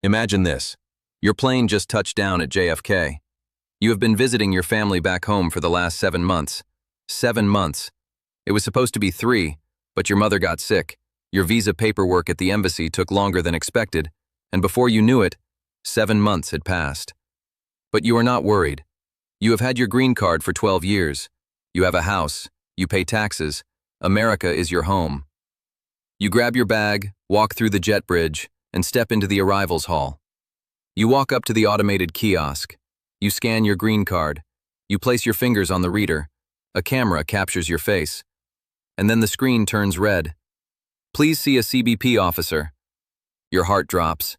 Imagine this. Your plane just touched down at JFK. You have been visiting your family back home for the last 7 months. 7 months. It was supposed to be 3, but your mother got sick. Your visa paperwork at the embassy took longer than expected, and before you knew it, 7 months had passed. But you are not worried. You have had your green card for 12 years. You have a house. You pay taxes. America is your home. You grab your bag, walk through the jet bridge, and step into the arrivals hall. You walk up to the automated kiosk. You scan your green card. You place your fingers on the reader. A camera captures your face. And then the screen turns red. Please see a CBP officer. Your heart drops.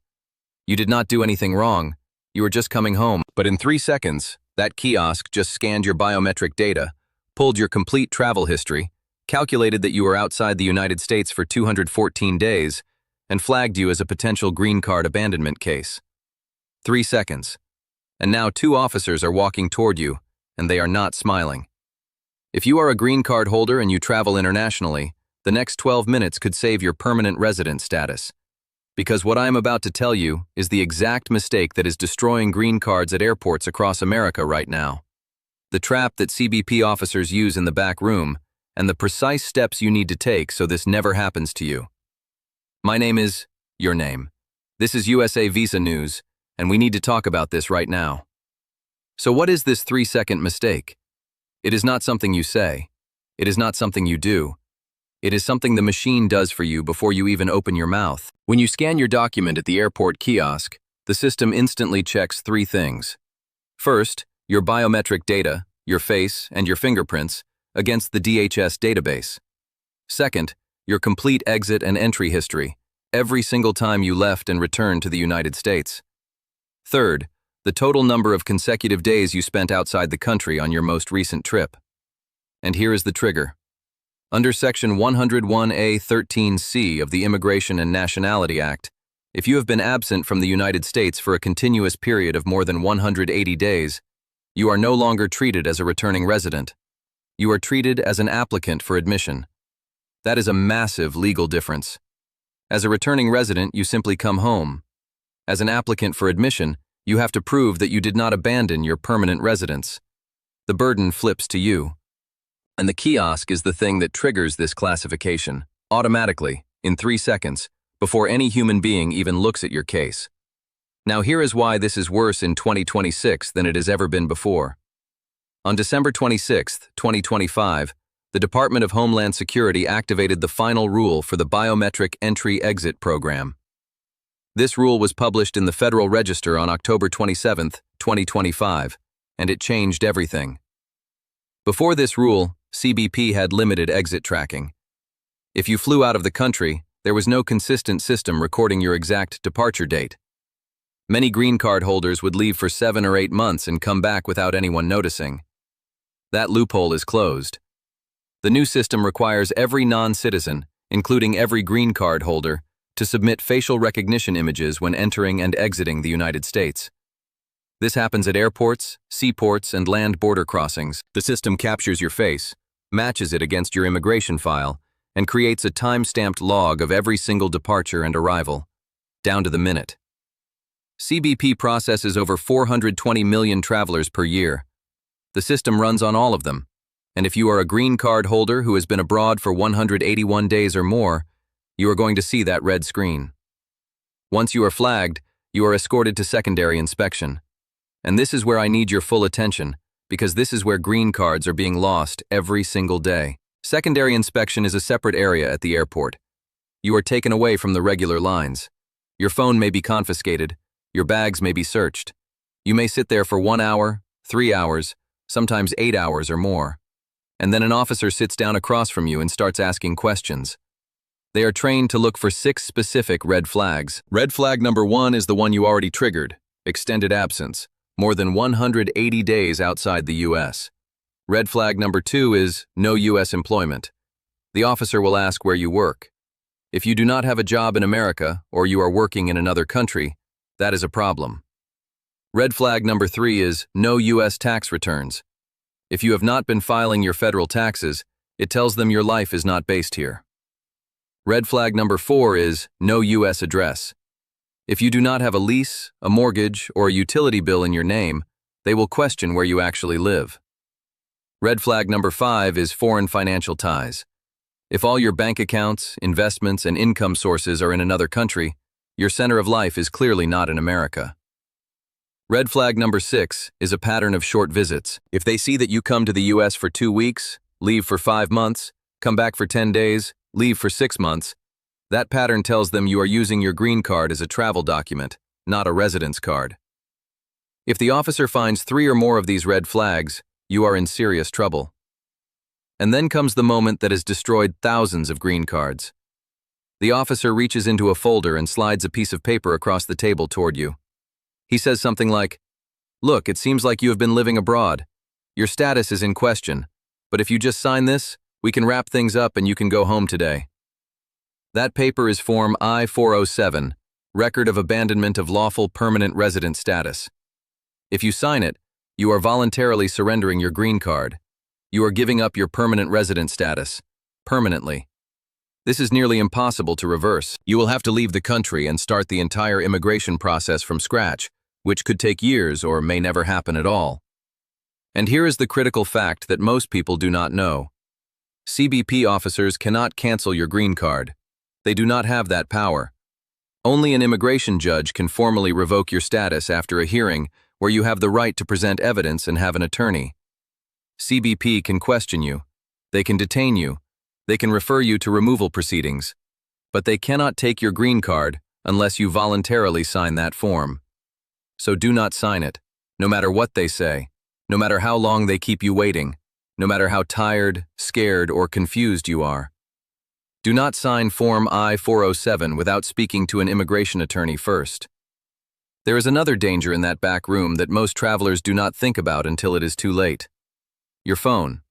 You did not do anything wrong. You were just coming home. But in 3 seconds, that kiosk just scanned your biometric data, pulled your complete travel history, calculated that you were outside the United States for 214 days, and flagged you as a potential green card abandonment case. 3 seconds. And now 2 officers are walking toward you, and they are not smiling. If you are a green card holder and you travel internationally, the next 12 minutes could save your permanent resident status. Because what I am about to tell you is the exact mistake that is destroying green cards at airports across America right now. The trap that CBP officers use in the back room, and the precise steps you need to take so this never happens to you. My name is your name. This is USA Visa News, and we need to talk about this right now. So what is this 3-second mistake? It is not something you say. It is not something you do. It is something the machine does for you before you even open your mouth. When you scan your document at the airport kiosk, the system instantly checks 3 things. First, your biometric data, your face, and your fingerprints, against the DHS database. Second, your complete exit and entry history, every single time you left and returned to the United States. Third, the total number of consecutive days you spent outside the country on your most recent trip. And here is the trigger. Under Section 101A.13c of the Immigration and Nationality Act, if you have been absent from the United States for a continuous period of more than 180 days, you are no longer treated as a returning resident. You are treated as an applicant for admission. That is a massive legal difference. As a returning resident, you simply come home. As an applicant for admission, you have to prove that you did not abandon your permanent residence. The burden flips to you. And the kiosk is the thing that triggers this classification, automatically, in 3 seconds, before any human being even looks at your case. Now here is why this is worse in 2026 than it has ever been before. On December 26, 2025, the Department of Homeland Security activated the final rule for the Biometric Entry-Exit program. This rule was published in the Federal Register on October 27, 2025, and it changed everything. Before this rule, CBP had limited exit tracking. If you flew out of the country, there was no consistent system recording your exact departure date. Many green card holders would leave for 7 or 8 months and come back without anyone noticing. That loophole is closed. The new system requires every non-citizen, including every green card holder, to submit facial recognition images when entering and exiting the United States. This happens at airports, seaports, and land border crossings. The system captures your face, matches it against your immigration file, and creates a time-stamped log of every single departure and arrival, down to the minute. CBP processes over 420 million travelers per year. The system runs on all of them, and if you are a green card holder who has been abroad for 181 days or more, you are going to see that red screen. Once you are flagged, you are escorted to secondary inspection. And this is where I need your full attention, because this is where green cards are being lost every single day. Secondary inspection is a separate area at the airport. You are taken away from the regular lines. Your phone may be confiscated. Your bags may be searched. You may sit there for 1 hour, 3 hours, sometimes 8 hours or more. And then an officer sits down across from you and starts asking questions. They are trained to look for 6 specific red flags. Red flag number 1 is the one you already triggered: extended absence, more than 180 days outside the U.S. Red flag number 2 is no U.S. employment. The officer will ask where you work. If you do not have a job in America or you are working in another country, that is a problem. Red flag number 3 is no U.S. tax returns. If you have not been filing your federal taxes, it tells them your life is not based here. Red flag number 4 is no U.S. address. If you do not have a lease, a mortgage, or a utility bill in your name, they will question where you actually live. Red flag number 5 is foreign financial ties. If all your bank accounts, investments, and income sources are in another country, your center of life is clearly not in America. Red flag number 6 is a pattern of short visits. If they see that you come to the US for 2 weeks, leave for 5 months, come back for 10 days, leave for 6 months, that pattern tells them you are using your green card as a travel document, not a residence card. If the officer finds 3 or more of these red flags, you are in serious trouble. And then comes the moment that has destroyed thousands of green cards. The officer reaches into a folder and slides a piece of paper across the table toward you. He says something like, "Look, it seems like you have been living abroad. Your status is in question, but if you just sign this, we can wrap things up and you can go home today." That paper is Form I-407, Record of Abandonment of Lawful Permanent Resident Status. If you sign it, you are voluntarily surrendering your green card. You are giving up your permanent resident status, permanently. This is nearly impossible to reverse. You will have to leave the country and start the entire immigration process from scratch, which could take years or may never happen at all. And here is the critical fact that most people do not know. CBP officers cannot cancel your green card. They do not have that power. Only an immigration judge can formally revoke your status after a hearing where you have the right to present evidence and have an attorney. CBP can question you. They can detain you. They can refer you to removal proceedings. But they cannot take your green card unless you voluntarily sign that form. So do not sign it, no matter what they say, no matter how long they keep you waiting, no matter how tired, scared, or confused you are. Do not sign Form I-407 without speaking to an immigration attorney first. There is another danger in that back room that most travelers do not think about until it is too late. Your phone.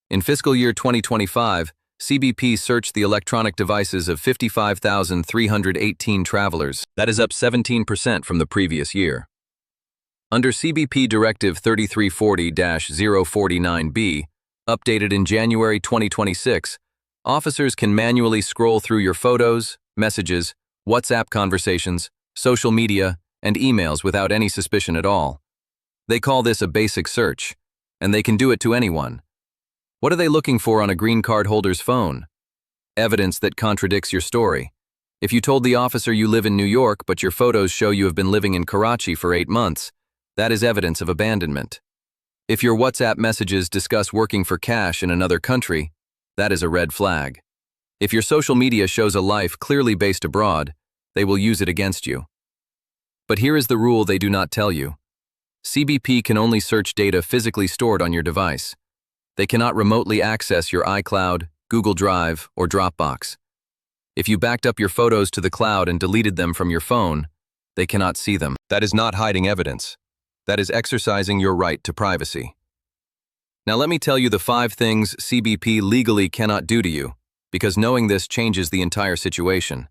In fiscal year 2025, CBP searched the electronic devices of 55,318 travelers. That is up 17% from the previous year. Under CBP Directive 3340-049B, updated in January 2026, officers can manually scroll through your photos, messages, WhatsApp conversations, social media, and emails without any suspicion at all. They call this a basic search, and they can do it to anyone. What are they looking for on a green card holder's phone? Evidence that contradicts your story. If you told the officer you live in New York but your photos show you have been living in Karachi for 8 months, that is evidence of abandonment. If your WhatsApp messages discuss working for cash in another country, that is a red flag. If your social media shows a life clearly based abroad, they will use it against you. But here is the rule they do not tell you. CBP can only search data physically stored on your device. They cannot remotely access your iCloud, Google Drive, or Dropbox. If you backed up your photos to the cloud and deleted them from your phone, they cannot see them. That is not hiding evidence. That is exercising your right to privacy. Now let me tell you the 5 things CBP legally cannot do to you, because knowing this changes the entire situation.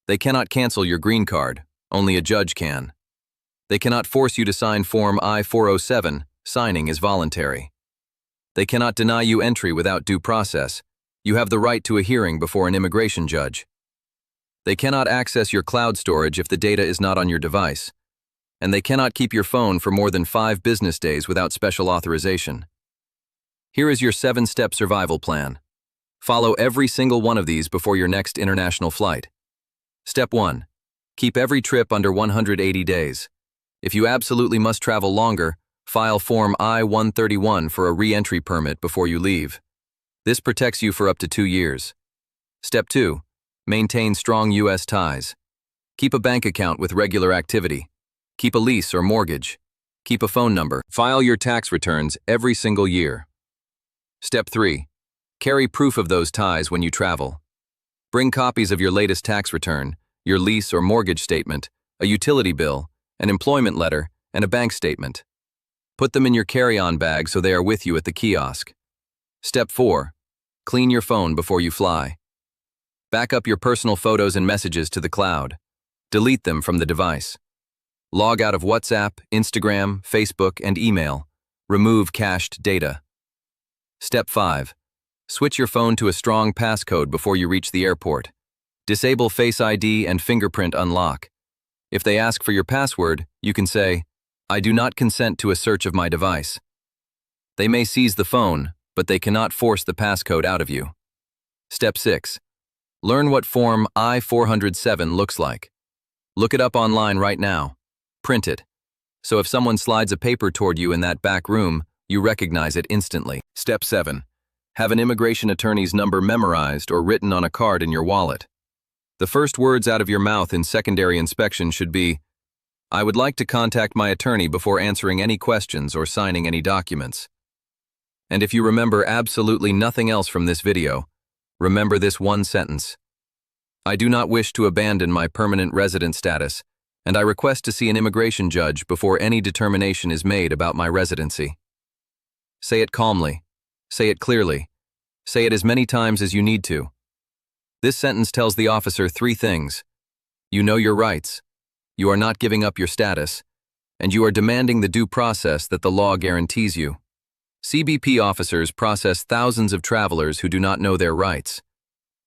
They cannot cancel your green card, only a judge can. They cannot force you to sign Form I-407, signing is voluntary. They cannot deny you entry without due process. You have the right to a hearing before an immigration judge. They cannot access your cloud storage if the data is not on your device. And they cannot keep your phone for more than 5 business days without special authorization. Here is your 7-step survival plan. Follow every single one of these before your next international flight. Step 1. Keep every trip under 180 days. If you absolutely must travel longer, file Form I-131 for a re-entry permit before you leave. This protects you for up to 2 years. Step 2. Maintain strong U.S. ties. Keep a bank account with regular activity. Keep a lease or mortgage. Keep a phone number. File your tax returns every single year. Step 3. Carry proof of those ties when you travel. Bring copies of your latest tax return, your lease or mortgage statement, a utility bill, an employment letter, and a bank statement. Put them in your carry-on bag so they are with you at the kiosk. Step 4. Clean your phone before you fly. Back up your personal photos and messages to the cloud. Delete them from the device. Log out of WhatsApp, Instagram, Facebook, and email. Remove cached data. Step 5. Switch your phone to a strong passcode before you reach the airport. Disable Face ID and fingerprint unlock. If they ask for your password, you can say, "I do not consent to a search of my device." They may seize the phone, but they cannot force the passcode out of you. Step 6. Learn what Form I-407 looks like. Look it up online right now. Print it. So if someone slides a paper toward you in that back room, you recognize it instantly. Step 7. Have an immigration attorney's number memorized or written on a card in your wallet. The first words out of your mouth in secondary inspection should be, "I would like to contact my attorney before answering any questions or signing any documents." And if you remember absolutely nothing else from this video, remember this one sentence. "I do not wish to abandon my permanent resident status, and I request to see an immigration judge before any determination is made about my residency." Say it calmly. Say it clearly. Say it as many times as you need to. This sentence tells the officer 3 things. You know your rights. You are not giving up your status. And you are demanding the due process that the law guarantees you. CBP officers process thousands of travelers who do not know their rights.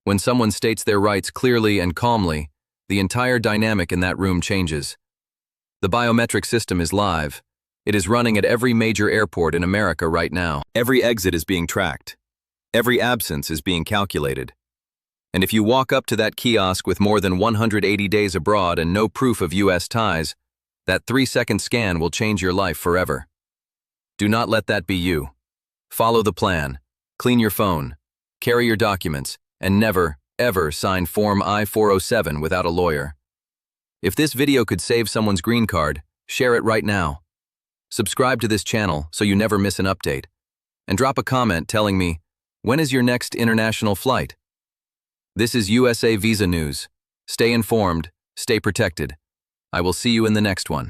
When someone states their rights clearly and calmly, the entire dynamic in that room changes. The biometric system is live. It is running at every major airport in America right now. Every exit is being tracked. Every absence is being calculated. And if you walk up to that kiosk with more than 180 days abroad and no proof of U.S. ties, that 3-second scan will change your life forever. Do not let that be you. Follow the plan. Clean your phone. Carry your documents. And never, ever sign Form I-407 without a lawyer. If this video could save someone's green card, share it right now. Subscribe to this channel so you never miss an update. And drop a comment telling me, when is your next international flight? This is USA Visa News. Stay informed, stay protected. I will see you in the next one.